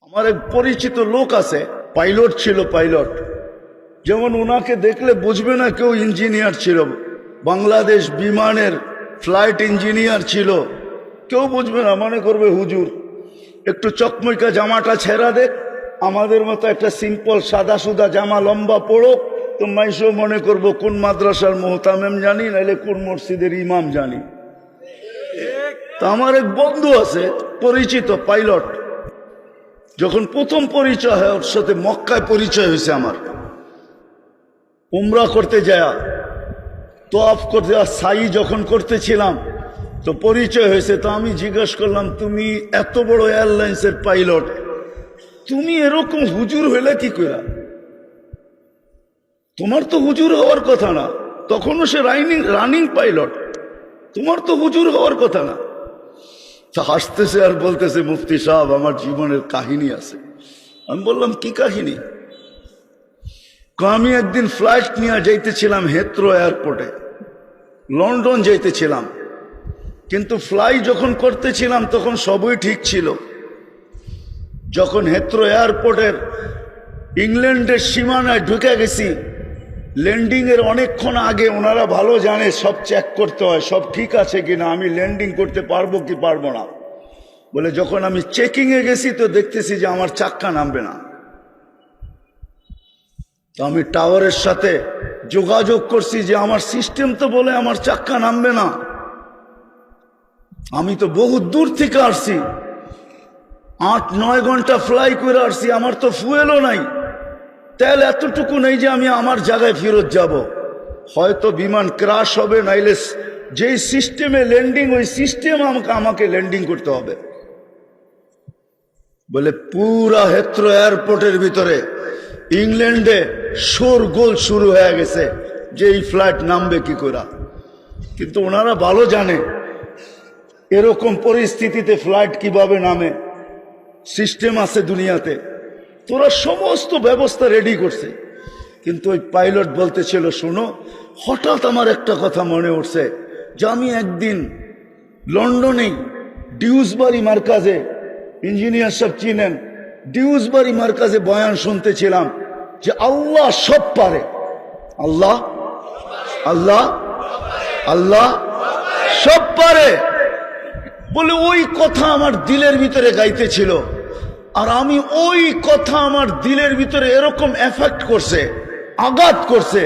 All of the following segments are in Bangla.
আমার এক পরিচিত লোক আছে, পাইলট ছিল, পাইলট। যেমন ওনাকে দেখলে বুঝবে না কেউ ইঞ্জিনিয়ার ছিল, বাংলাদেশ বিমানের ফ্লাইট ইঞ্জিনিয়ার ছিল, কেউ বুঝবে না, মনে করবে হুজুর। একটু চকমইকা জামাটা ছেঁড়া দেখ, আমাদের মতো একটা সিম্পল সাদা সুদা জামা লম্বা পড়ো, তো মাইশও মনে করবো কোন মাদ্রাসার মোহতামেম জানি, নাইলে কোন মসজিদের ইমাম জানি। তা আমার এক বন্ধু আছে পরিচিত পাইলট, যখন প্রথম পরিচয় হয় ওর সাথে মক্কায় পরিচয় হয়েছে আমার, উমরা করতে যায়, তোয়াফ করতে সাই যখন করতেছিলাম তো পরিচয় হয়েছে। তো আমি জিজ্ঞেস করলাম, তুমি এত বড় এয়ারলাইন্সের পাইলট, তুমি এরকম হুজুর হইলে কি করে? তোমার তো হুজুর হওয়ার কথা না, তখনও সে রানিং পাইলট, তোমার তো হুজুর হওয়ার কথা না। তা হাসতেছে আর বলতেছে, মুফতি সাহেব আমার জীবনের কাহিনী আছে। আমি বললাম, কি কাহিনী? আমি একদিন ফ্লাইট নিয়ে যাইতেছিলাম হেথ্রো এয়ারপোর্টে, লন্ডন যাইতেছিলাম, কিন্তু ফ্লাই যখন করতেছিলাম তখন সবই ঠিক ছিল। যখন হেথ্রো এয়ারপোর্টের ইংল্যান্ডের সীমানায় ঢুকে গেছি, ল্যান্ডিং এর অনেকক্ষণ আগে ওনারা ভালো জানে সব চেক করতে হয় সব ঠিক আছে কিনা, আমি ল্যান্ডিং করতে পারবো কি পারবো না। বলে যখন আমি চেকিং এ গেছি তো দেখতেছি যে আমার চাক্কা নামবে না। তো আমি টাওয়ারের সাথে যোগাযোগ করছি যে আমার সিস্টেম তো বলে আমার চাক্কা নামবে না, আমি তো বহু দূর থেকে আসছি, 8-9 ঘন্টা ফ্লাই করে আসছি, আমার তো ফুয়েলও নাই, তেল এতটুকু নেই যে আমি আমার জায়গায় ফেরত যাব। হয়তো বিমান ক্রাশ হবে, নাইলে যেই সিস্টেমে ল্যান্ডিং ওই সিস্টেম আমাকে ল্যান্ডিং করতে হবে। বলে পুরা হেথ্রো এয়ারপোর্টের ভিতরে ইংল্যান্ডে শোরগোল শুরু হয়ে গেছে যে এই ফ্লাইট নামবে কি করে। কিন্তু ওনারা ভালো জানে এরকম পরিস্থিতিতে ফ্লাইট কিভাবে নামে, সিস্টেম আছে দুনিয়াতে, তোরা সমস্ত ব্যবস্থা রেডি করছে। কিন্তু ওই পাইলট বলতেছিল, শোনো, হঠাৎ আমার একটা কথা মনে উঠছে যে আমি একদিন লন্ডনে ডিউসবারি মার্কাজে, ইঞ্জিনিয়ার সব চিনেন, ডিউসবারি মার্কাজে বয়ান শুনতেছিলাম যে আল্লাহ সব পারে, আল্লাহ আল্লাহ আল্লাহ সব পারে। বলে ওই কথা আমার দিলের ভিতরে গাইতেছিল, আর আমি ওই কথা আমার দিলের ভিতরে এরকম এফেক্ট করছে, আঘাত করছে,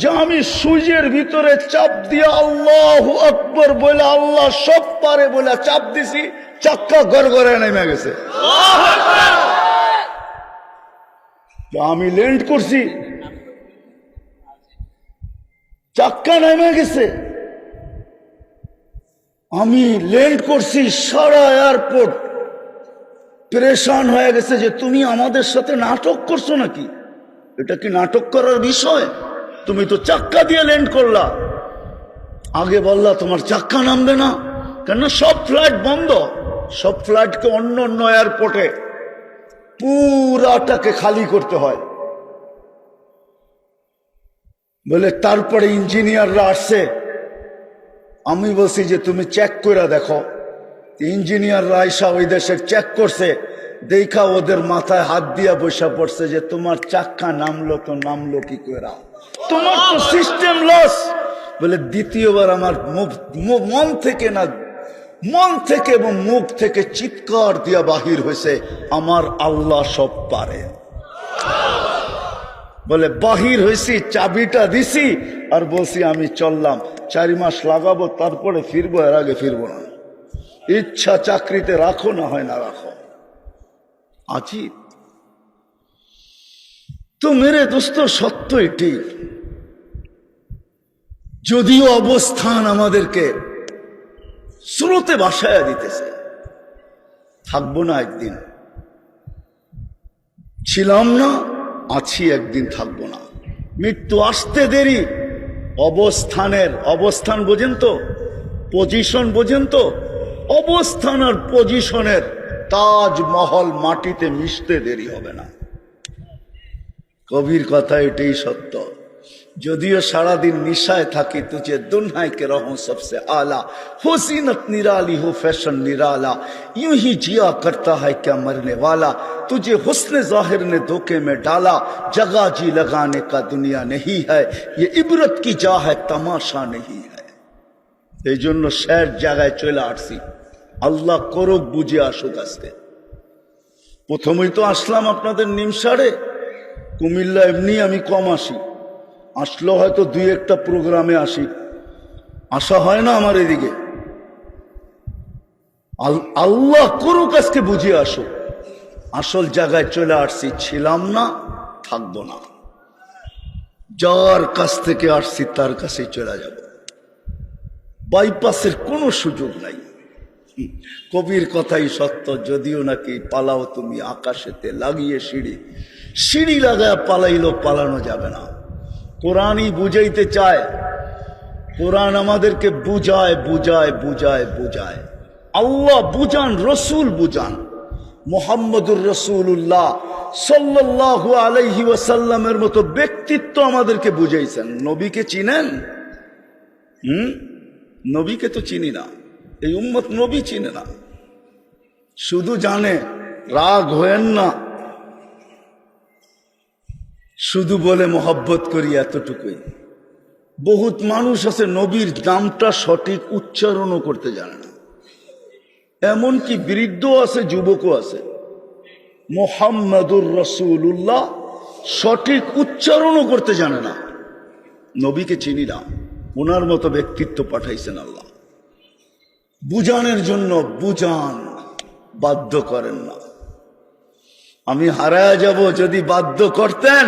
যে আমি সুইচের ভিতরে চাপ দিয়ে আল্লাহু আকবার বলে আল্লাহ সব পারে বলে চাপ দিছি, চাক্কা গড়গড়ায় নেমে গেছে। আমি ল্যান্ড করছি, চাক্কা নেমে গেছে, আমি ল্যান্ড করছি, সারা এয়ারপোর্ট পরেশান হয়ে গেছে যে তুমি আমাদের সাথে নাটক করছো নাকি, এটা কি নাটক করার বিষয়? তুমি তো চাক্কা দিয়ে ল্যান্ড করলা, আগে বললা তোমার চাক্কা নামবে না, কেন সব ফ্লাইট বন্ধ, সব ফ্লাইটকে অন্য অন্য এয়ারপোর্টে পুরাটাকে খালি করতে হয়। বলে তারপরে ইঞ্জিনিয়াররা আসছে, আমি বলছি যে তুমি চেক করে দেখো। ইঞ্জিনিয়াররা আইসা ওই দেশের চেক করছে, দেখা ওদের মাথায় হাত দিয়া বসা পড়ছে যে তোমার চাক্কা নামলো তো নামলো কি করে, তোমার তো সিস্টেম লস। বলে দ্বিতীয়বার আমার মন থেকে না, মন থেকে এবং মুখ থেকে চিৎকার দিয়া বাহির হয়েছে, আমার আল্লাহ সব পারে। বলে বাহির হয়েছি, চাবিটা দিছি আর বলছি আমি চললাম, 4 মাস লাগাবো তারপরে ফিরবো, এর আগে ফিরবো না। ইচ্ছা চাকরিতে রাখো, না হয় না রাখো। আজীব। তো মেরে দোস্ত, সত্য এটি, যদিও অবস্থান আমাদেরকে স্রোতে ভাসায়া দিতেছে, থাকবো না একদিন, ছিলাম না, আছি, একদিন থাকবো না। মৃত্যু আসতে দেরি, অবস্থান বোঝেন তো, পজিশন বোঝেন তো, অবস্থান আর পজিশনের তাজমহল মাটিতে মিশতে দেরি হবে না। কবির কথা এটাই সত্য। যদিও সারাদিন নিশায় থাকি, তুঝে দুনিয়ায় কে রহूं सबसे आला, हो जीनत निराली हो फैशन निराला, यूं ही जिया करता है क्या मरने वाला, तुझे हुस्न जाहिर ने धोखे में डाला, जगह जी लगाने का दुनिया नहीं है, ये इबरत की जा है तमाशा नहीं है। এই জন্য শেষ জায়গায় চলে আসছি, আল্লাহ করুক বুঝে আসুক। আজকে প্রথমেই তো আসলাম আপনাদের নিমসারে, কুমিল্লা এমনি আমি কম আসি, আসলেও হয়তো দুই একটা প্রোগ্রামে আসি, আসা হয় না আমার এদিকে। আল্লাহ করুক আজকে বুঝে আসুক, আসল জায়গায় চলে আসছি, ছিলাম না, থাকবো না। যার কাছ থেকে আসছি তার কাছে চলে যাব, বাইপাসের কোনো সুযোগ নাই। কবির কথাই সত্য, যদিও নাকি পালাও তুমি আকাশেতে লাগিয়ে সিঁড়ি, সিঁড়ি লাগায় পালাইলো পালানো যাবে না। কোরআনই বুঝাইতে চায়, কোরআন আমাদেরকে বুঝায় বুঝায় বুঝায় বুঝায়। আল্লাহ বুঝান, রসুল বুঝান, মুহাম্মদুর রাসূলুল্লাহ সাল্লাল্লাহু আলাইহি ওয়াসাল্লামের মতো ব্যক্তিত্ব আমাদেরকে বুঝাইছেন। নবীকে চিনেন? নবীকে তো চিনি না, এই উম্মত নবী চিনে না, শুধু জানে। রাগ হয়েন না, শুধু বলে মোহাব্বত করি, এতটুকুই। বহুত মানুষ আছে নবীর নামটা সঠিক উচ্চারণও করতে জানে না, এমনকি বৃদ্ধ আছে, যুবকও আছে। মুহাম্মাদুর রাসূলুল্লাহ সঠিক উচ্চারণও করতে জানে না। নবীকে চিনি না, ওনার মতো ব্যক্তিত্ব পাঠাইছেন আল্লাহ বুঝানোর জন্য। বুঝান, বাধ্য করেন না। আমি হারায় যাব যদি বাধ্য করতেন,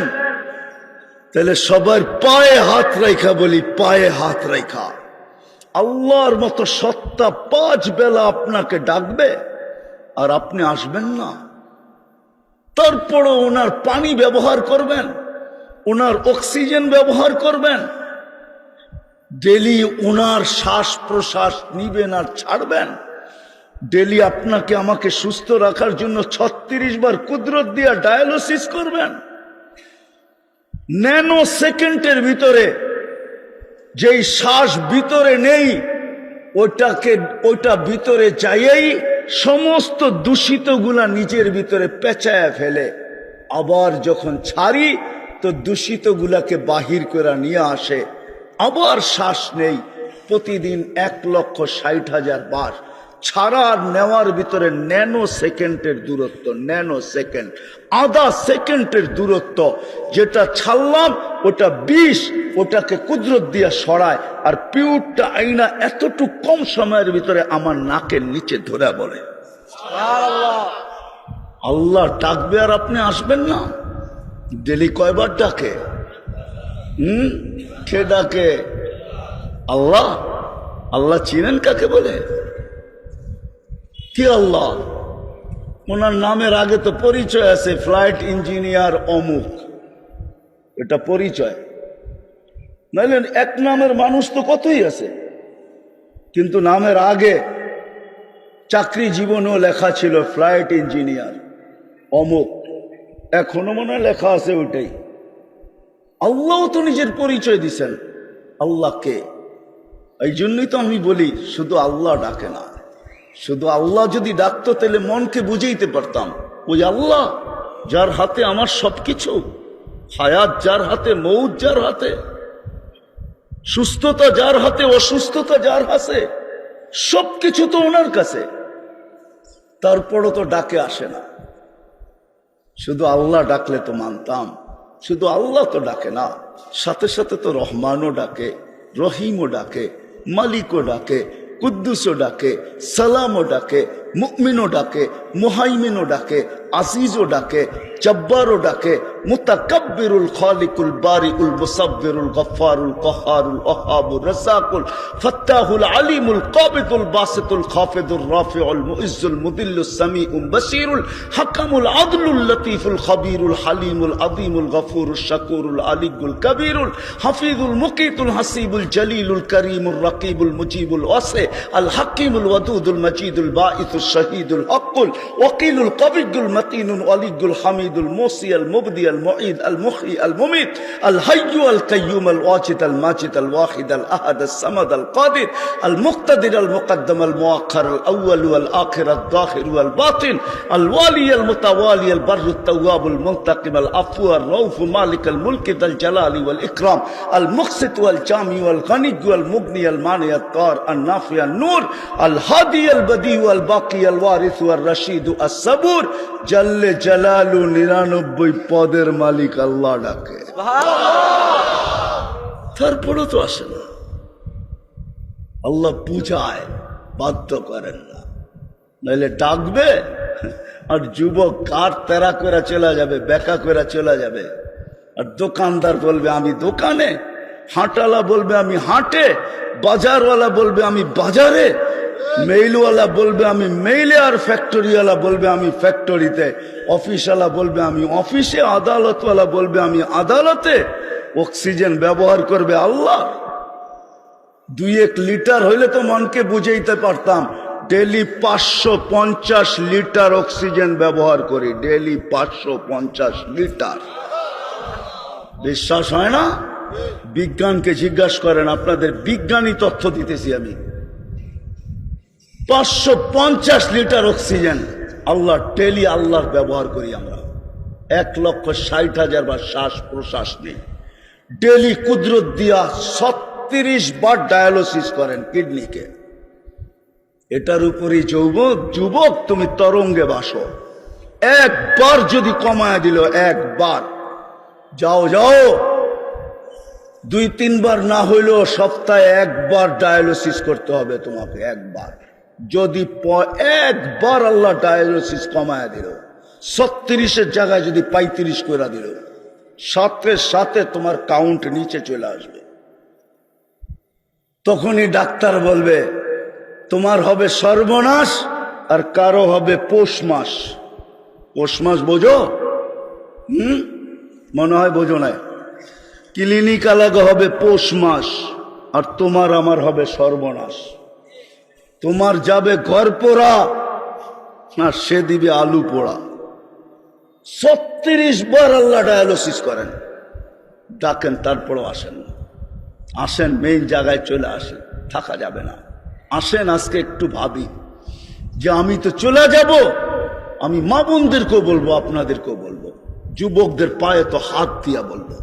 তাহলে সবার পায়ে হাত রাখা বলি, পায়ে হাত রাখা। আল্লাহর মতো সত্তা 5 বেলা আপনাকে ডাকবে আর আপনি আসবেন না। তারপরও ওনার পানি ব্যবহার করবেন, ওনার অক্সিজেন ব্যবহার করবেন, ডেলি ওনার শ্বাস প্রশ্বাস নিবেন আর ছাড়বেন। ডেলি আপনাকে আমাকে সুস্থ রাখার জন্য 36 বার কুদরত দিয়া ডায়ালিসিস করবেন। ন্যানো সেকেন্ডের ভিতরে যেই শ্বাস ভিতরে নেই, ওটা ভিতরে যাইয়েই সমস্ত দূষিতগুলা নিজের ভিতরে পেঁচায় ফেলে। আবার যখন ছাড়ি তো দূষিতগুলাকে বাহির করে নিয়ে আসে, আবার শ্বাস নেই। প্রতিদিন 1,60,000 বার ছাড়া আর নেওয়ার ভিতরে ন্যানো সেকেন্ডের দূরত্ব, ন্যানো সেকেন্ড, আধা সেকেন্ডের দূরত্ব। যেটা ছাড়লাম ওটা 20, ওটাকে কুদরত দিয়া সরায়, আর পিউরটা আইনা এতটুকু কম সময়ের ভিতরে আমার নাকের নিচে ধরে বলে আল্লাহ ডাকবে আর আপনি আসবেন না। ডেলি কয়বার ডাকে? কে ডাকে? আল্লাহ। আল্লাহ চিনেন কাকে বলে? কি আল্লাহ? ওনার নামের আগে তো পরিচয় আছে, ফ্লাইট ইঞ্জিনিয়ার অমুক, এটা পরিচয়। নাইলে এক নামের মানুষ তো কতই আছে, কিন্তু নামের আগে চাকরি জীবনেও লেখা ছিল ফ্লাইট ইঞ্জিনিয়ার অমুক, এখনো মনে হয় লেখা আছে ওইটাই। আল্লাহ তো নিজের পরিচয় দিছেন। আল্লাহকে, এই জন্যই তো আমি বলি শুধু আল্লাহ ডাকে না। শুধু আল্লাহ যদি ডাকতো তাহলে মনকে বুঝাইতে পারতাম, ওই আল্লাহ যার হাতে আমার সবকিছু, হায়াত যার হাতে, মৌত যার হাতে, সুস্থতা যার হাতে, অসুস্থতা যার হাতে, সবকিছু তো ওনার কাছে। তারপরও তো ডাকে আসে না। শুধু আল্লাহ ডাকলে তো মানতাম, শুধু আল্লাহ তো ডাকে না, সাথে সাথে তো রহমানও ডাকে, রহিমও ডাকে, মালিকও ডাকে, কুদ্দুসও ডাকে, সালামও ডাকে, মুমিনও ডাকে, মুহাইমিনও ডাকে, আজিজও ডাকে, জব্বারও ডাকে, মুতাকাব্বিরুল খালিকুল বারিউল মুসাব্বিরুল গফফারুল কহারুল ওহাবুর রাসাকুল ফাত্তাহুল আলিমুল কাবিদুল বাসিতুল খাফিদুর রাফিউল মুইজ্জুল মুদিল্লুস সামিউল বাসিরুল হাকামুল আদলুল লতীফুল খবীরুল হালিমুল আযীমুল গফুরুশ শাকুরুল আলিয়ুল কবীরুল হাফিজুল মুকিতুল হাসিবুল জলিলুল করিমুর রাকিবুল মুজিবুল ওয়াসি আল হাকিমুল ওয়াদুদুল মজিদুল বাঈসুশ শাহীদুল হকুল ওয়াকিলুল কবিয়ুল মতিনুল ওয়ালিয়ুল হামিদুল মুসি আল মুবদি আল মুঈদ আল মুহয়ি আল মুমিত আল হাইয়্যু আল কাইয়্যুম আল ওয়াজিদ আল মাজিদ আল ওয়াহিদ আল আহাদ আল সামাদ আল কাদির আল মুক্তাদির আল মুকদ্দম আল মুআখ্খার আল আউয়াল ওয়াল আখির আল যাহির ওয়াল বাতিন আল ওয়ালি আল মুতাওয়ালি আল বাররু আত তাওয়াব আল মুনতাকিম আল আফু আর রউফ মালিক আল মুলক যাল জালালি ওয়াল ইকরাম আল মুকসিত ওয়াল জামি ওয়াল গনি ওয়াল মুগনি আল মানি আত তার আন নাফি আন নূর আল হাদি আল বদি ওয়াল বাকি আল ওয়ারিস ওয়াল রশিদ আস সাবুর জাল্লে জালালু 99 পদের মালিক আল্লাহ ডাকে তারপরও তো আসে না। আল্লাহ বুঝায়, বাধ্য করেন না, নাহলে ডাকবে আর যুবক কার তেরা করে চলে যাবে, বেকা করে চলে যাবে। আর দোকানদার বলবে আমি দোকানে, হাঁটালা বলবে আমি হাঁটে, বাজারওয়ালা বলবে আমি বাজারে, মেইলওয়ালা বলবে আমি মেইলে, আর ফ্যাক্টরিওয়ালা বলবে আমি ফ্যাক্টরিতে, অফিসওয়ালা বলবে আমি অফিসে, আদালতওয়ালা বলবে আমি আদালতে। অক্সিজেন ব্যবহার করবে আল্লাহ। 2-1 লিটার হইলে তো মনকে বুঝাইতে পারতাম। ডেলি 550 লিটার অক্সিজেন ব্যবহার করি, ডেলি 550 লিটার। বিশ্বাস হয় না? বিজ্ঞানকে জিজ্ঞাসা করেন, আপনাদের বিজ্ঞানী তথ্য দিতেছি আমি। 550 লিটার অক্সিজেন আল্লাহ ডেলি আল্লাহর ব্যবহার করি আমরা। 1,60,000 বার শ্বাস প্রশ্বাস নেই। ডেলি কুদরত দিয়া 36 বার ডায়ালিসিস করেন কিডনিকে। এটার উপরই যুবক তুমি তরঙ্গে বাসো। একবার যদি কমায় দিল, একবার যাও 2-3 বার না হইলেও সপ্তাহে একবার ডায়ালিসিস করতে হবে তোমাকে। একবার যদি একবার আল্লাহ ডায়ালিসিস কমায় দিল, 36-এর জায়গায় যদি 35 করে দিল, সাথে সাথে তোমার কাউন্ট নিচে চলে আসবে। তখনই ডাক্তার বলবে তোমার হবে সর্বনাশ, আর কারো হবে পৌষ মাস। পৌষ মাস বোঝো? মনে হয় বোঝো না। ক্লিনিক আলাদা হবে পৌষ মাস, আর তোমার আমার হবে সর্বনাশ। তোমার যাবে ঘর পোড়া, আর সে দিবে আলু পোড়া। 36 বার আল্লাহ ডায়ালিসিস করেন, ডাকেন, তারপরও আসেন না। আসেন, মেইন জায়গায় চলে আসেন, থাকা যাবে না। আসেন, আজকে একটু ভাবি যে আমি তো চলে যাব। আমি মা বোনদেরকেও বলবো, আপনাদেরকেও বলবো, যুবকদের পায়ে তো হাত দিয়া বলবো,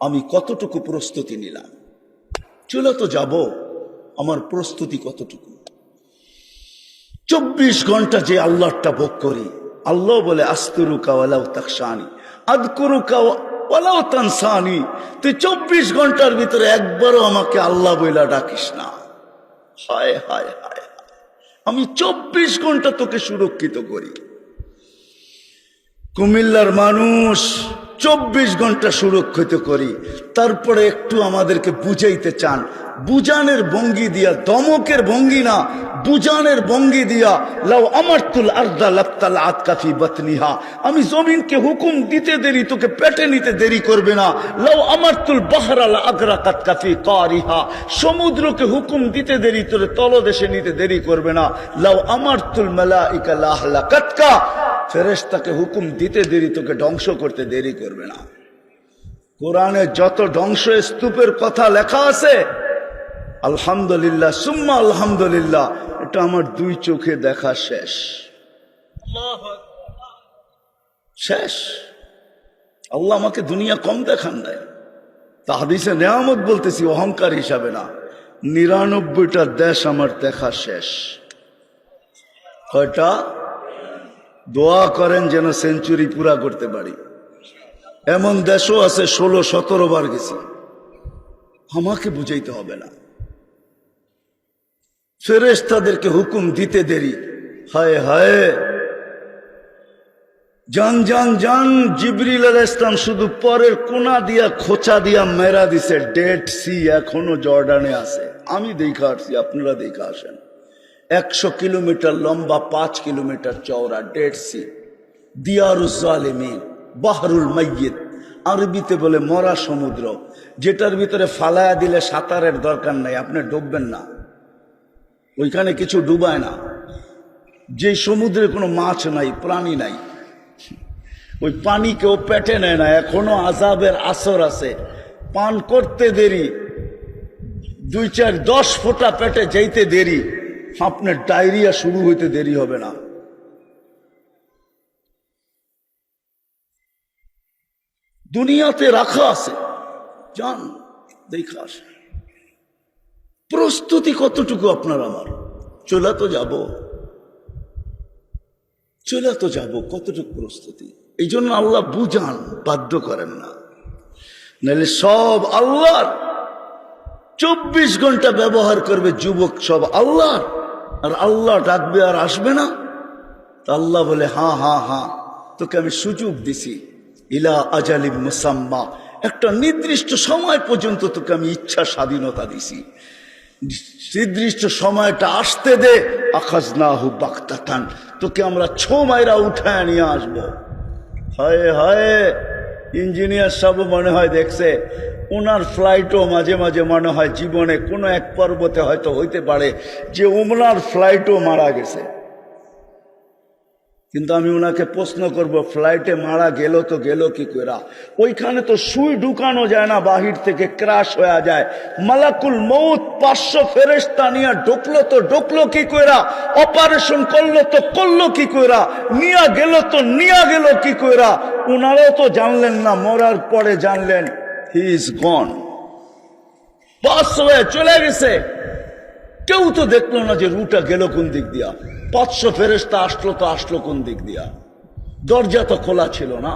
আমি কতটুকু প্রস্তুতি নিলাম। চলে তো যাব, আমার প্রস্তুতি কতটুকু। 24 ঘন্টা যে আল্লাহটা ভোগ করি। আল্লাহ বলে আস্তুরুকা ওয়ালাউ তাকশানি আযকুরুকা ওয়ালাউ তানসানি। তুই 24 ঘন্টার ভিতরে একবারও আমাকে আল্লাহ বইলা ডাকিস না। হায় হায় হায়, আমি 24 ঘন্টা তোকে সুরক্ষিত করি। কুমিল্লার মানুষ 24 ঘন্টা সুরক্ষিত করি। তারপরে একটু আমাদেরকে বুঝাইতে চান, বুঝানের ভঙ্গি দিয়া, দমকের ভঙ্গি না, বুঝানের ভঙ্গি দিয়া। লাউ আমারতুল আরদা লাবতালাআত কাফি বাতনিহা, আমি জমিনকে হুকুম দিতে দেরি তোকে পেটে নিতে দেরি করবে না। লাউ আমারতুল বাহরা লা আগরাকাত কাফি কারিহা, সমুদ্রকে হুকুম দিতে দেরি তোরে তলদেশে নিতে দেরি করবে না। লাউ আমারতুল মালাইকা লা আহলাকাতকা, ফেরেশতাকে হুকুম দিতে দেরি তোকে ধ্বংস করতে দেরি করবে না। কোরআনে যত ধ্বংস স্তূপের কথা লেখা আছে, আলহামদুলিল্লাহ সুম্মা আলহামদুলিল্লাহ, এটা আমার 2 চোখে দেখা শেষ। শেষ। আল্লাহ আমাকে দুনিয়া কম দেখান নাই। তা হাদিসে নেয়ামত বলতেছি, অহংকার হিসাবে না। 99টা দেশ আমার দেখা শেষ। কয়টা? দোয়া করেন যেন সেঞ্চুরি পুরা করতে পারি। এমন দেশও আছে 16-17 বার গেছি। আমাকে বুঝাইতে হবে না। ফেরেশতাদেরকে হুকুম দিতে দেরি। হায় হায়, জান জান জান। জিবরিল আলাইহিস সালাম শুধু পরের কোনা দিয়া খোঁচা দিয়া মেরা দিছে। ডেড সি এখনো জর্ডানে আছে। আমি দেখা আসছি, আপনারা দেখা আসেন। 100 কিলোমিটার লম্বা, 5 কিলোমিটার চওড়া ডেড সি, দিয়ারুজ জালিমিন, বাহরুল মাইয়িত, আরবিতে বলে মরা সমুদ্র, যেটার ভিতরে ফালায়া দিলে সাঁতারের দরকার নাই, আপনি ডুববেন না। ওইখানে কিছু ডুবায় না, যে সমুদ্রে কোনো মাছ নাই, প্রাণী নাই, ওই পানি কেউ পেটে নেয় না, এখনো আযাবের আসর আছে। পান করতে দেরি, 2-4-10 ফোঁটা পেটে যাইতে দেরি, আপনার ডায়রিয়া শুরু হইতে দেরি হবে না। দুনিয়াতে রাখা আছে, যান দেখা আসে। প্রস্তুতি কতটুকু আপনার আমার? চলে তো যাব, কতটুকু প্রস্তুতি? এই জন্য আল্লাহ বুঝান, বাধ্য করেন না, নাহলে সব আল্লাহর। 24 ঘন্টা ব্যবহার করবে যুবক, সব আল্লাহর। আর আল্লাহ ডাকবে আর আসবে না? তা আল্লাহ বলে হ্যাঁ হ্যাঁ হ্যাঁ, তোকে আমি সুযোগ দিছি, ইলা আজালিম মুসাম্মা, একটা নির্দিষ্ট সময় পর্যন্ত তোকে আমি ইচ্ছা স্বাধীনতা দিছি, নির্দিষ্ট সময়টা আসতে দে, আখাজনাহু বাগতাতান, তোকে আমরা ছো মাইরা উঠায় নিয়ে আসবো। হায় হায়, ইঞ্জিনিয়ার সব মনে হয় দেখছে, ওনার ফ্লাইটও মাঝে মাঝে মনে হয় জীবনে কোনো এক পর্বতে হয়তো হইতে পারে যে ওনার ফ্লাইটও মারা গেছে। কিন্তু আমি ওনাকে প্রশ্ন করব, ফ্লাইটে মারা গেল তো গেল কি করে? ওইখানে তো সুই ঢুকানো যায় না, বাহির থেকে ক্রাশ হয়ে যায়। মালাকুল মউত 500 ফেরেশতা নিয়ে ঢুকলো তো ঢুকলো কি করে? অপারেশন করলো তো করলো কি করে? নিয়ে গেল কি করে? ওনারাও তো জানলেন না, মরার পরে জানলেন হি ইজ গন, পাস হয়ে চলে গেছে। কেউ তো দেখলো না যে রুটা গেল কোন দিক দিয়া। 500 ফেরেশতা আসলো কোন দিক দিয়া? দরজা তো খোলা ছিল না।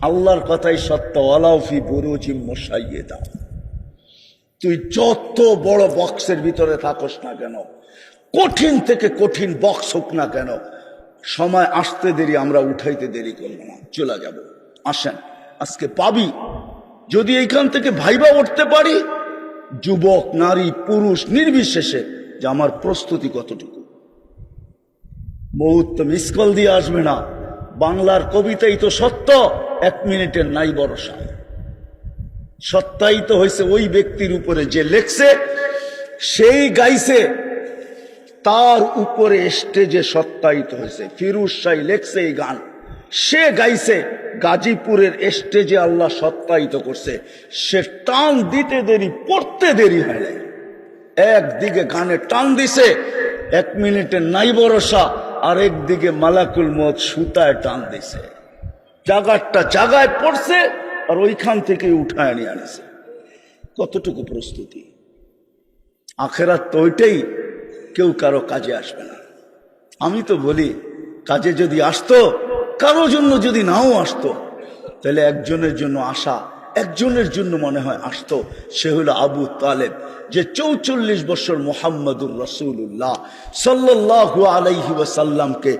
আল্লাহর কথাই সত্য, ওয়ালাউ ফি বুরুজিম মুশাইয়্যিদা। তুই যত বড় বক্সের ভিতরে থাকস না কেন, কঠিন থেকে কঠিন বক্স হোক না কেন, সময় আসতে দেরি, আমরা উঠাইতে দেরি করবো না, চলে যাব। আসেন আজকে পাবি, যদি এইখান থেকে ভাইবা উঠতে পারি, যুবক নারী পুরুষ নির্বিশেষে, যে আমার প্রস্তুতি কতটুকু। মউত তো মিস কল দিয়ে আসবে না। বাংলার কবিতাই তো সত্য, 1 মিনিটের নাই ভরসা। সত্যায়িত হয়েছে ওই ব্যক্তির উপরে যে লেখছে, সেই গাইছে, তার উপরে স্টেজে সত্যায়িত হয়েছে। ফিরোজ শাহ লেখছে এই গান, সে গাইছে, গাজীপুরের স্টেজে আল্লাহ সত্যায়িত করছে। সে টান দিতে দেরি, পড়তে দেরি হয় নাই। একদিকে গানে টান দিছে, 1 মিনিটের নাই ভরসা, আর একদিকে মালাকুল মউত সুতায় টান দিছে, জায়গায় পড়ছে, আর ওইখান থেকে উঠায় নিয়ে আনিছে। কতটুকু প্রস্তুতি? আখেরাত তো ওইটাই, কেউ কারো কাজে আসবে না। আমি তো বলি, কাজে যদি আসতো, কারো জন্য যদি নাও আসতো, তাহলে একজনের জন্য আসা, একজনের জন্য মনে হয় আসতো। সে হলো আবু তালেব, যে 44 বছর মুহাম্মদুর রাসূলুল্লাহ সাল্লাল্লাহু আলাইহি ওয়াসাল্লামকে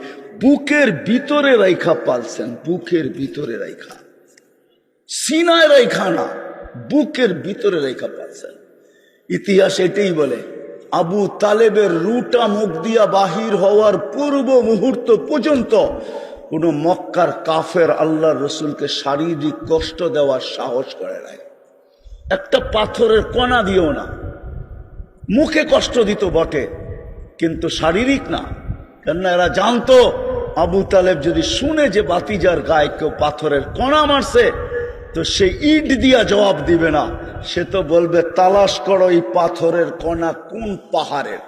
বুকের ভিতরে রাইখা পালছেন। বুকের ভিতরে রাইখা, সিনায় রাইখা না, বুকের ভিতরে রাইখা পালছেন। ইতিহাস এটাই বলে, আবু তালেবের রুটা মুখ দিয়া বাহির হওয়ার পূর্ব মুহূর্ত পর্যন্ত কোন মক্কার কাফের আল্লাহর রসুলকে শারীরিক কষ্ট দেওয়ার সাহস করে নাই। একটা পাথরের কণা দিও না। মুখে কষ্ট দিত বটে, কিন্তু শারীরিক না। কেননা এরা জানতো, আবু তালেব যদি শুনে যে বাতিজার গায়ে কেউ পাথরের কণা মারছে, তো সে ইট দিয়া জবাব দিবে না, সে তো বলবে তালাশ করো এই পাথরের কণা কোন পাহাড়ের,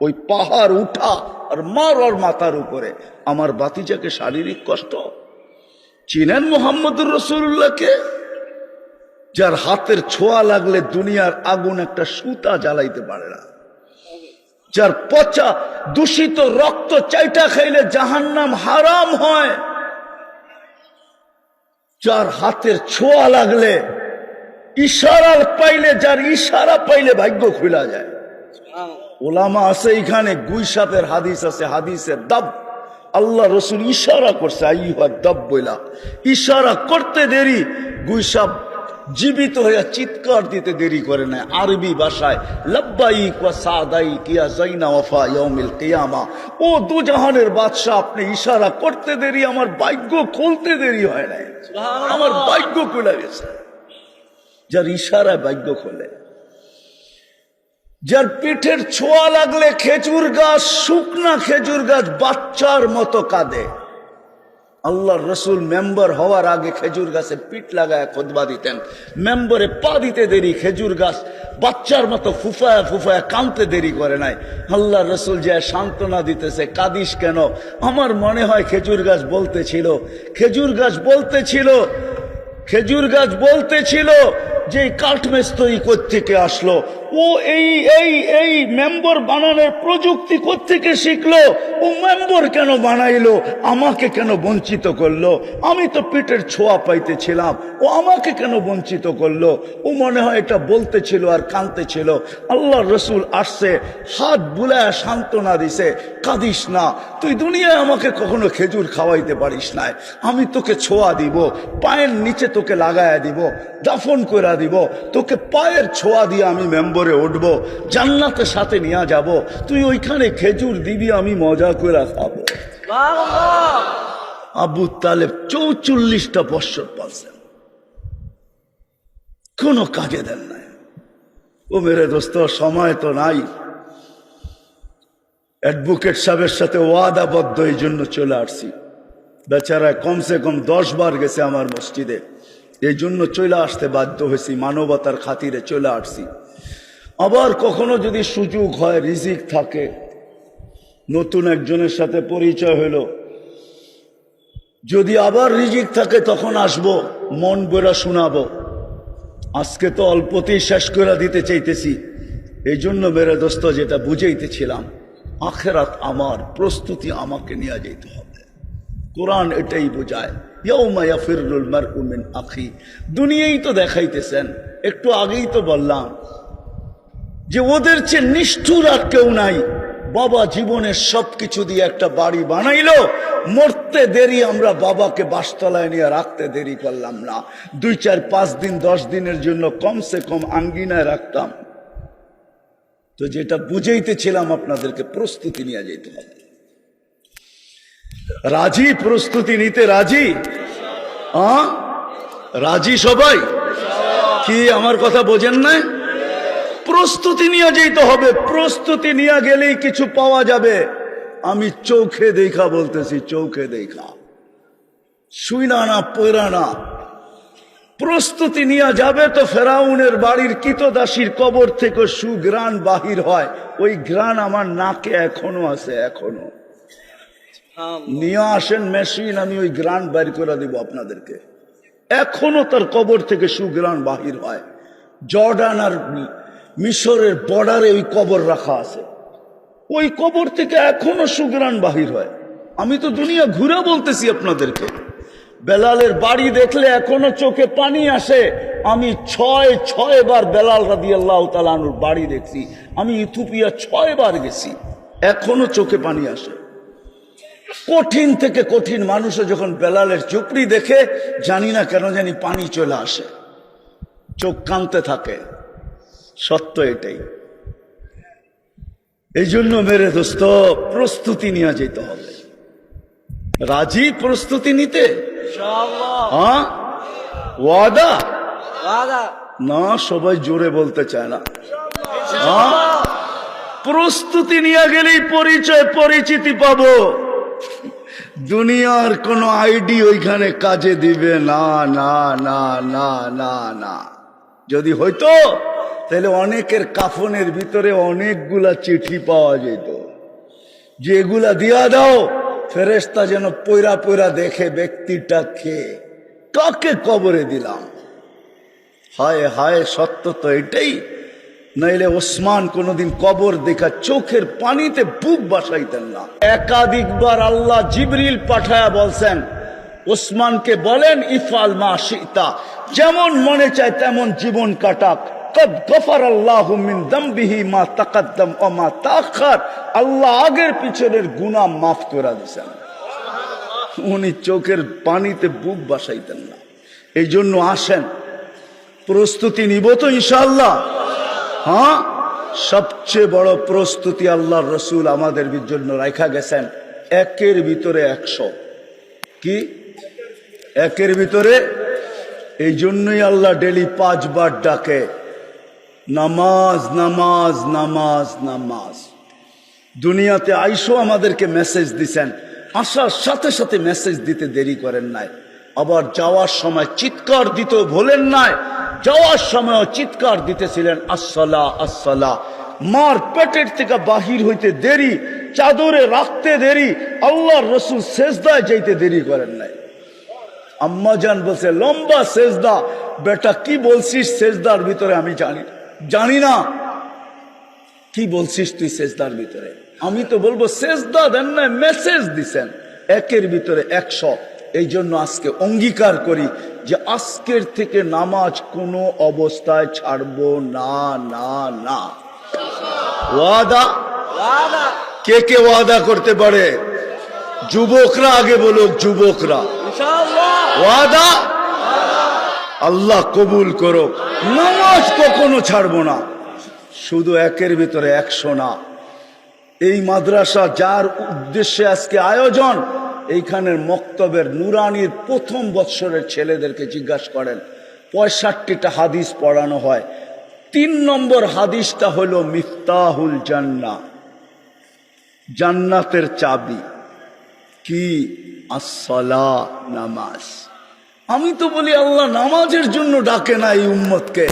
ওই পাহাড় উঠা আর মার ওর মাথার উপরে। আমার বাতিজাকে শারীরিক কষ্ট। চিনেন মুহাম্মদুর রাসূলুল্লাহকে? যার হাতের ছোঁয়া লাগলে দুনিয়ার আগুন একটা সুতা জ্বালাইতে পারে না, যার পচা দূষিত রক্ত চাইটা খাইলে জাহান্নাম হারাম হয়, যার হাতের ছোঁয়া লাগলে, ইশারা পাইলে, যার ইশারা পাইলে ভাগ্য খুলা যায়। ওলামা আছে এখানে, গুইসাপের হাদিস আছে, হাদিসের দাব, আল্লাহ রসুল ইশারা করছে, আইয়ুহা দাব বইলা, ইশারা করতে দেরি, গুইসাপ জীবিত হয়ে চিৎকার দিতে দেরি করে না। আরবি ভাষায় লাব্বাইক ওয়া সাদাইক ইয়া যাইনা ওয়াফা ইয়াউমিল কিয়ামা, ও দুজাহানের বাদশা, আপনি ইশারা করতে দেরি, আমার ভাগ্য খুলতে দেরি হয় নাই, আমার ভাগ্য খুলে গেছে। যার ইশারায় ভাগ্য খোলে। যার পিঠের ছোঁয়া লাগলে খেজুর গাছ, শুকনা খেজুর গাছ বাচ্চার মতো কাঁদে। আল্লাহর রসুল মেম্বার হওয়ার আগে খেজুর গাছে পিঠ লাগায় খুতবা দিতেন। মেম্বারে পা দিতে দেরি, খেজুর গাছ বাচ্চার মতো ফুফায়া ফুফায়া কাঁদতে দেরি করে নাই। আল্লাহর রসুল যে সান্ত্বনা দিতেছে, কাঁদিস কেন? আমার মনে হয় খেজুর গাছ বলতেছিল, খেজুর গাছ বলতেছিল, খেজুর গাছ বলতেছিল যে কাঠমিস্ত্রি কোত্থেকে আসলো, ও এই এই এই মেম্বার বানানোর প্রযুক্তি কোত্থেকে শিখলো, ও মেম্বার কেন বানাইলো, আমাকে কেন বঞ্চিত করলো? আমি তো পিঠের ছোঁয়া পাইতেছিলাম, ও আমাকে কেন বঞ্চিত করলো? ও মনে হয় এটা বলতেছিল আর কাঁদতেছিল। আল্লাহর রসুল আসছে, হাত বুলায় সান্ত্বনা দিছে, কাঁদিস না, তুই দুনিয়ায় আমাকে কখনো খেজুর খাওয়াইতে পারিস নাই, আমি তোকে ছোঁয়া দিব, পায়ের নিচে তোকে লাগায়া দিব, দাফন করে দিব, তোকে পায়ের ছোঁয়া দিয়ে আমি মেম্বরে উঠব, জান্নাতের সাথে নিয়ে যাব, তুই ওইখানে খেজুর দিবি, আমি মজা করে খাবো। আবু তালেব 44টা বৎসর পালছেন, কোনো কাজে দেন নাই। ও মেরে দোস্ত, সময় তো নাই। অ্যাডভোকেট সাহেবের সাথে ওয়াদাবদ্ধ, এই জন্য চলে আসছি। বেচারা কমসে কম 10 বার গেছে আমার মসজিদে, এই জন্য চলে আসতে বাধ্য হয়েছি, মানবতার খাতিরে চলে আসছি। আবার কখনো যদি সুযোগ হয়, রিজিক থাকে, নতুন একজনের সাথে পরিচয় হলো, যদি আবার রিজিক থাকে তখন আসবো, মন বইরা শোনাবো। আজকে তো অল্পতেই শেষ করে দিতে চাইতেছি। এই জন্য মেরে দোস্ত যেটা বুঝাইতেছিলাম, আখেরাত আমার, প্রস্তুতি আমাকে নিয়ে যেতে হবে। কোরআন এটাই বোঝায়, ইয়াউমা ইয়াফিরুল মারউ মিন আখি। দুনিয়াই তো দেখাইতেছেন, একটু আগেই তো বললাম যে ওদের চেয়ে নিষ্ঠুর আর কেউ নাই। বাবা জীবনের সবকিছু দিয়ে একটা বাড়ি বানাইলো, মরতে দেরি, আমরা বাবাকে বাসতলায় নিয়ে রাখতে দেরি করলাম না, 2, 4, 5 দিন 10 দিনের জন্য কমসে কম আঙ্গিনায় রাখতাম। তো যেটা বুঝাইতেছিলাম আপনাদেরকে, প্রস্তুতি নিয়ে যেতে হবে। রাজি? প্রস্তুতি নিতে রাজি? রাজি সবাই? কি আমার কথা বোঝেন না? প্রস্তুতি নিয়ে যেতে হবে, প্রস্তুতি নিয়ে গেলেই কিছু পাওয়া যাবে। আমি চোখে দেখা বলতেছি, চোখে দেখা, শুইনা না পয়রা না। প্রস্তুতি নিয়ে যাবে তো ফেরাউনের বাড়ির কীতদাসীর কবর থেকে সুঘ্রাণ বাহির হয়, ওই ঘ্রাণ আমার নাকে এখনো আছে, এখনো। নিয়ে আসেন মেশিন, আমি ওই ঘ্রাণ বের করে দিব আপনাদেরকে। এখনো তার কবর থেকে সুঘ্রাণ বাহির হয়। জর্ডান আর মিশরের বর্ডারে ওই কবর রাখা আছে, ওই কবর থেকে এখনো সুঘ্রাণ বাহির হয়। আমি তো দুনিয়া ঘুরে বলতেছি আপনাদেরকে। বেলালের বাড়ি দেখলে এখনো চোখে পানি আসে। আমি 6 বার বেলাল রাদিয়াল্লাহু তাআলা আনহুর বাড়ি দেখছি। আমি ইথিওপিয়া 6 বার গেছি, এখনো চোখে পানি আসে। কঠিন থেকে কঠিন মানুষও যখন বেলালের চুপড়ি দেখে, জানি না কেন জানি পানি চলে আসে, চোখ কাঁদতে থাকে। সত্য এটাই। এই জন্য মেরে দোস্ত, প্রস্তুতি নিয়ে যেতে হবে। রাজি প্রস্তুতি নিতে? হ্যাঁ, ওয়াদা না? সবাই জোরে বলতে চায় না। প্রস্তুতি নিয়ে গেলেই পরিচয়, পরিচিতি পাবো। দুনিয়ার কোন আইডি ওইখানে কাজে দিবে না, না না না না না। যদি হইতো তাহলে অনেকের কাফনের ভিতরে অনেকগুলা চিঠি পাওয়া যেত, যে এগুলা দিয়া দাও, ফেরেশতা যেন পয়রা পয়রা দেখে ব্যক্তিটা কে, কাকে কবরে দিলাম। হায় হায়, সত্য তো এটাই। নাইলে ওসমান কোনদিন কবর দেখা চোখের পানিতে বুক বাসাইতেন না। একাধিকবার আল্লাহ জিবরিল পাঠায়া বলছেন, ওসমানকে বলেন ইফআল মা শিতা, যেমন মনে চায় তেমন জীবন কাটাক। কদ গফারাল্লাহু মিন যামবিহি মা তাকাদ্দাম ওয়া মা তাআখার, আল্লাহ আগের পিছনের গুনাহ মাফ করে দিয়েছেন। উনি চোখের পানিতে বুক বাসাইতেন না। এই জন্য আসেন, প্রস্তুতি নিব তো ইনশাআল্লাহ। হ্যাঁ, সবচেয়ে বড় প্রস্তুতি আল্লাহর রসুল আমাদের জন্য রাখা গেছেন, 1-এর ভিতরে 100। কি 1-এর ভিতরে? এই জন্যই আল্লাহ ডেলি 5 বার ডাকে, নামাজ নামাজ নামাজ নামাজ। দুনিয়াতে আইসো আমাদেরকে মেসেজ দিছেন, আসার সাথে সাথে মেসেজ দিতে দেরি করেন নাই। আবার যাওয়ার সময় চিৎকার দিতে ভোলেন নাই, যাওয়ার সময় চিৎকার দিতেছিলেন আসসালা আসসালা। মার পেটের থেকে বাহির হইতে দেরি, চাদরে রাখতে দেরি, আল্লাহর রসুল সেজদায় যাইতে দেরি করেন নাই। আম্মাজান বলছে লম্বা সেজদা। বেটা কি বলছিস সেজদার ভিতরে? আমি জানি না কি বলছিস তুই সেজদার ভিতরে। আমি তো বলবো সেজদা দেন না, মেসেজ দিছেন একের ভিতরে 100। এই জন্য আজকে অঙ্গীকার করি যে আজকের থেকে নামাজ কোনো অবস্থায় ছাড়বো না না না। ওয়াদা? কে কে ওয়াদা করতে পারে? যুবকরা আগে বলুক, যুবকরা ওয়াদা। আল্লাহ কবুল করো। নামাজ কখনো ছাড়বো না, শুধু একের ভিতরে 100 না। এই মাদ্রাসা যার উদ্দেশ্যে আজকে আয়োজন, এইখানের মক্তবের নুরানির প্রথম বৎসরের ছেলেদেরকে জিজ্ঞাসা করেন, 65টা হাদিস পড়ানো হয়। 3 নম্বর হাদিসটা হলো মিফতাহুল জান্নাহ, জান্নাতের চাবি কি? আসসালাহ, নামাজ। আমি তো বলি আল্লাহ নামাজের জন্য ডাকে না এই উম্মতকে,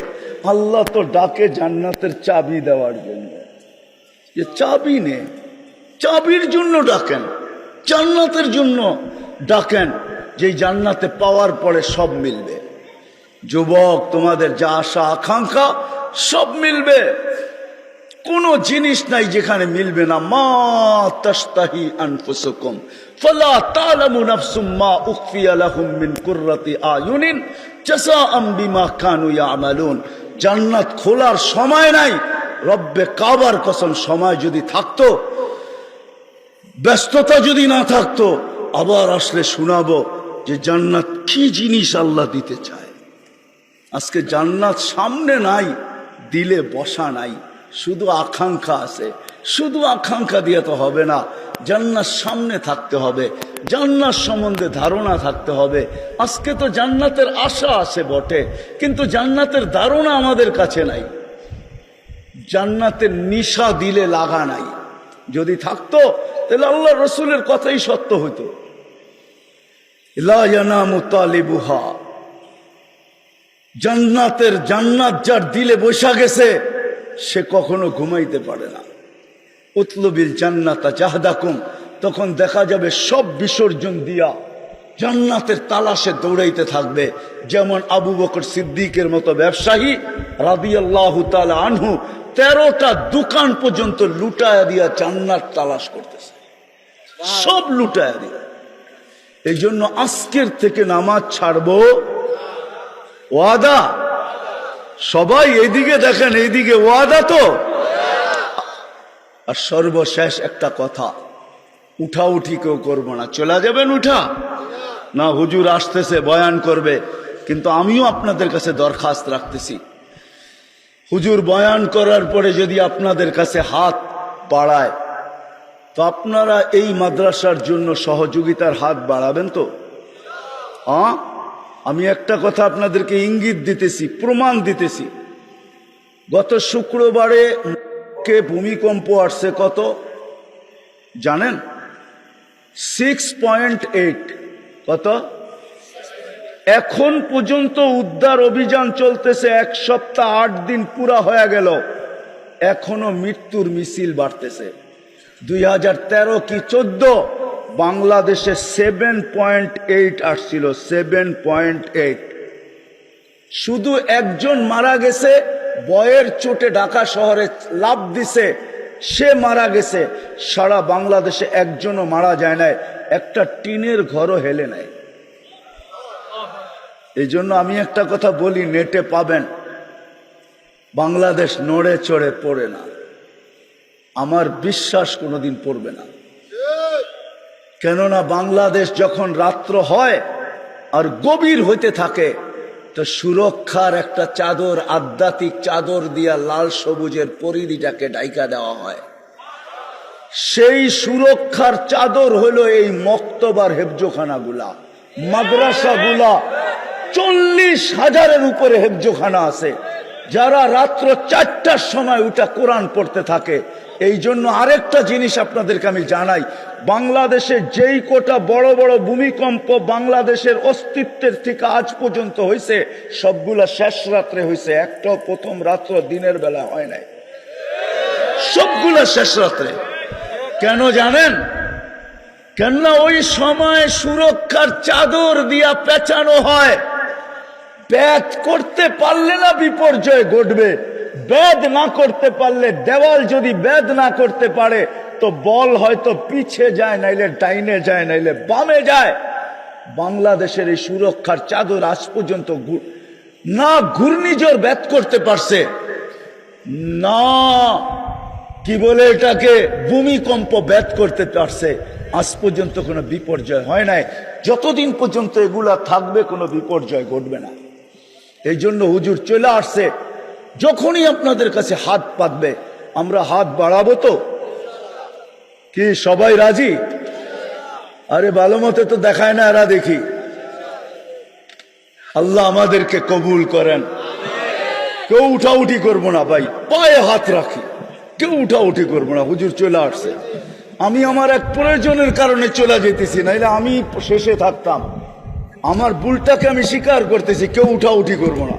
আল্লাহ তো ডাকে জান্নাতের চাবি দেওয়ার জন্য। যে চাবি নে, চাবির জন্য ডাকেন, জান্নাতের জন্য ডাকেন, যে জান্নাতে পাওয়ার পরে সব মিলবে। যুবক, তোমাদের যা আশা আকাঙ্ক্ষা সব মিলবে, কোনো জিনিস নাই যেখানে মিলবে না। মা তাশতাহি আনফুসুকুম ফালা তা'লামু নাফসুম মা উখফিয়া লাহুম মিন কুররাতি আয়ুনিন জাযাআম বিমা কানু ইয়ামালুন। জান্নাত খোলার সময় নাই। রব্বে কাবার কসম, সময় যদি থাকতো, ব্যস্ততা যদি না থাকতো, আবার আসলে শোনাবো যে জান্নাত কি জিনিস আল্লাহ দিতে চায়। আজকে জান্নাত সামনে নাই, দিলে বসা নাই, শুধু আকাঙ্ক্ষা আছে। শুধু আকাঙ্ক্ষা দিয়ে তো হবে না, জান্নাত সামনে থাকতে হবে, জান্নাত সম্বন্ধে ধারণা থাকতে হবে। আজকে তো জান্নাতের আশা আছে বটে, কিন্তু জান্নাতের ধারণা আমাদের কাছে নাই। জান্নাতের নিশা দিলে লাগা নাই। যদি থাকতো তাহলে আল্লাহ রসুলের কথাই সত্য হইতো। লা ইয়ানামু তালিবুহা, জান্নাতের জান্নাত যার দিলে বসা গেছে সে কখনো ঘুমাইতে পারে না। উতলুবিল জান্নাতা জাহদাকুম, তখন দেখা যাবে সব বিসর্জন দিয়া জান্নাতের তালাশে দৌড়াইতে থাকবে। যেমন আবু বকর সিদ্দিকের মতো ব্যবসায়ী রাদিয়াল্লাহু তাআলা আনহু 13টা দোকান পর্যন্ত লুটায়া দিয়া জান্নাত তালাশ করতেছে, সব লুটায়া দিয়া। এই জন্য আজকের থেকে নামাজ ছাড়বো, ওয়াদা। সবাই এইদিকে দেখেন, এইদিকে ওয়াদা তো। আর সর্বশেষ একটা কথা, উঠাউঠি কেউ করবো না। চলে যাবেন উঠা না, হুজুর আসতেছে বয়ান করবে, কিন্তু আমিও আপনাদের কাছে দরখাস্ত রাখতেছি, হুজুর বয়ান করার পরে যদি আপনাদের কাছে হাত বাড়ায় তো আপনারা এই মাদ্রাসার জন্য সহযোগিতার হাত বাড়াবেন তো? আমি একটা কথা আপনাদেরকে ইঙ্গিত দিতেছি, প্রমাণ দিতেছি। গত শুক্রবারে ভূমিকম্প আসছে, কত জানেন? 6.8। কত? এখন পর্যন্ত উদ্ধার অভিযান চলতেছে, 1 সপ্তাহ 8 দিন পুরা হয়ে গেল, এখনো মৃত্যুর মিছিল বাড়তেছে। 2013 কি 14 বাংলাদেশে 7.8 আসছিল, 7.8। শুধু একজন মারা গেছে, বয়ের চোটে ঢাকা শহরে লাফ দিছে, সে মারা গেছে। সারা বাংলাদেশে একজনও মারা যায় নাই, একটা টিনের ঘরও হেলে নাই। এই জন্য আমি একটা কথা বলি, নেটে পাবেন, বাংলাদেশ নড়ে চড়ে পড়ে না। আমার বিশ্বাস কোনোদিন পড়বে না। কেননা বাংলাদেশ যখন রাত্র হয় আর গভীর হইতে থাকে, তো সুরক্ষার একটা চাদর, আধ্যাত্মিক চাদর দিয়া লাল সবুজের পরিধিটাকে ঢাইকা দেওয়া হয়। সেই সুরক্ষার চাদর হলো এই মক্তবার হেফজোখানাগুলা, মাদ্রাসাগুলা। 40,000-এর উপরে হেফজোখানা আছে। যারা রাত্র 4টার সময় উঠা কোরআন পড়তে থাকে। এই জন্য আরেকটা জিনিস আপনাদেরকে আমি জানাই, বাংলাদেশে যেই কোটা বড় বড় ভূমিকম্প বাংলাদেশের অস্তিত্বের থেকে আজ পর্যন্ত হয়েছে, সবগুলা শেষ রাত্রে হয়েছে, একটাও প্রথম রাত্র দিনের বেলা হয় নাই, সবগুলা শেষ রাত্রে। কেন জানেন? কেননা ওই সময় সুরক্ষার চাদর দিয়া পেঁচানো হয়। বেদ করতে পারলে না বিপর্যয় ঘটবে, বেদ না করতে পারলে, দেওয়াল যদি বেদ না করতে পারে তো বল হয়তো পিছে যায়, নাইলে ডাইনে যায়, নাইলে বামে যায়। বাংলাদেশের এই সুরক্ষার চাদর আজ পর্যন্ত না ঘূর্ণিঝড় বেদ করতে পারছে, না কি বলে এটাকে ভূমিকম্প বেদ করতে পারছে। আজ পর্যন্ত কোনো বিপর্যয় হয় নাই। যতদিন পর্যন্ত এগুলা থাকবে কোনো বিপর্যয় ঘটবে না। এই জন্য হুজুর চলে আসছে, যখনই আপনাদের কাছে হাত পাতবে আমরা হাত বাড়াবো। তো কি সবাই রাজি? আরে ভালো মতো তো দেখায় না এরা, দেখি। আল্লাহ আমাদেরকে কবুল করেন। কেউ উঠাউঠি করবো না ভাই, পায়ে হাত রাখি, কেউ উঠাউঠি করবো না। হুজুর চলে আসছে, আমি আমার এক প্রয়োজনের কারণে চলে যেতেছি, নাইলে আমি শেষে থাকতাম। আমার ভুলটাকে আমি স্বীকার করতেছি, কেউ উঠাউঠি করবো না।